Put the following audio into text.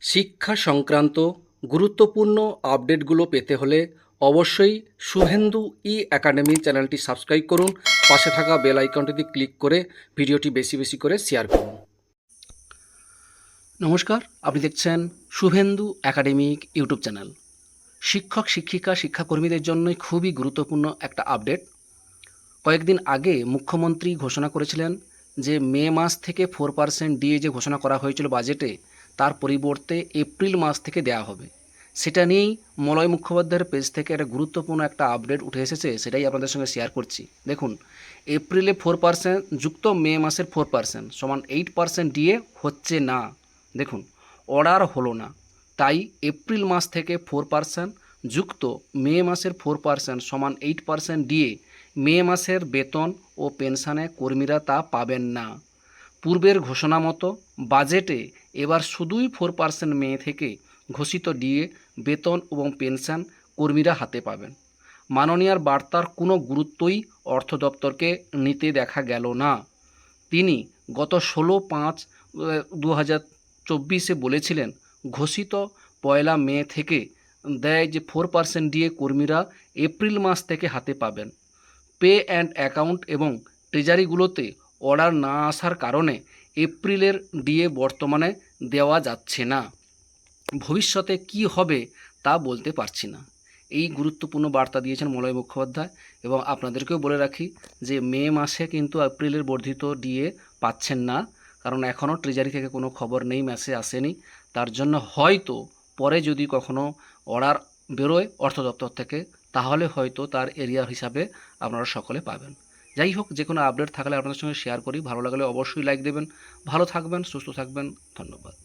শিক্ষা সংক্রান্ত গুরুত্বপূর্ণ আপডেটগুলো পেতে হলে অবশ্যই শুভেন্দু ই একাডেমি চ্যানেলটি সাবস্ক্রাইব করুন। পাশে থাকা বেল আইকনটিতে ক্লিক করে ভিডিওটি বেশি বেশি করে শেয়ার করুন। নমস্কার, আপনি দেখছেন শুভেন্দু একাডেমিক ইউটিউব চ্যানেল। শিক্ষক শিক্ষিকা শিক্ষাকর্মীদের জন্যই খুবই গুরুত্বপূর্ণ একটা আপডেট। কয়েকদিন আগে মুখ্যমন্ত্রী ঘোষণা করেছিলেন যে মে মাস থেকে 4% ডিএ যে ঘোষণা করা হয়েছিল বাজেটে, তার পরিবর্তে এপ্রিল মাস থেকে দেয়া হবে। সেটা নিয়েই মলয় মুখোপাধ্যায়ের পেজ থেকে একটা গুরুত্বপূর্ণ একটা আপডেট উঠে এসেছে, সেটাই আপনাদের সঙ্গে শেয়ার করছি। দেখুন, এপ্রিলে 4% যুক্ত মে মাসের 4% সমান 8% ডিএ হচ্ছে না। দেখুন, অর্ডার হলো না, তাই এপ্রিল মাস থেকে 4% যুক্ত মে মাসের 4% সমান 8% ডিএ মে মাসের বেতন ও পেনশনে কর্মীরা তা পাবেন না। পূর্বের ঘোষণা মতো বাজেটে এবার শুধুই 4% মে থেকে ঘোষিত ডিএ বেতন এবং পেনশন কর্মীরা হাতে পাবেন। মাননীয়ার বার্তার কোনো গুরুত্বই অর্থ দপ্তরকে নিতে দেখা গেল না। তিনি গত 16/5/2024 বলেছিলেন, ঘোষিত 1 মে থেকে দেয় যে 4% ডিএ কর্মীরা এপ্রিল মাস থেকে হাতে পাবেন। পে অ্যান্ড অ্যাকাউন্ট এবং ট্রেজারিগুলোতে অর্ডার না আসার কারণে এপ্রিলের ডিএ বর্তমানে দেওয়া যাচ্ছে না। ভবিষ্যতে কি হবে তা বলতে পারছি না। এই গুরুত্বপূর্ণ বার্তা দিয়েছেন মলয় মুখোপাধ্যায়। এবং আপনাদেরকেও বলে রাখি যে মে মাসে কিন্তু এপ্রিলের বর্ধিত ডিএ পাচ্ছেন না, কারণ এখনও ট্রেজারি থেকে কোনো খবর নেই, মেসেজ আসেনি। তার জন্য হয়তো পরে যদি কখনো অর্ডার বেরোয় অর্থ দপ্তর থেকে, তাহলে হয়তো তার এরিয়া হিসাবে আপনারা সকলে পাবেন। যাই হোক, যে কোনো আপডেট থাকলে আপনাদের সঙ্গে শেয়ার করি। ভালো লাগলে অবশ্যই লাইক দেবেন। ভালো থাকবেন, সুস্থ থাকবেন। ধন্যবাদ।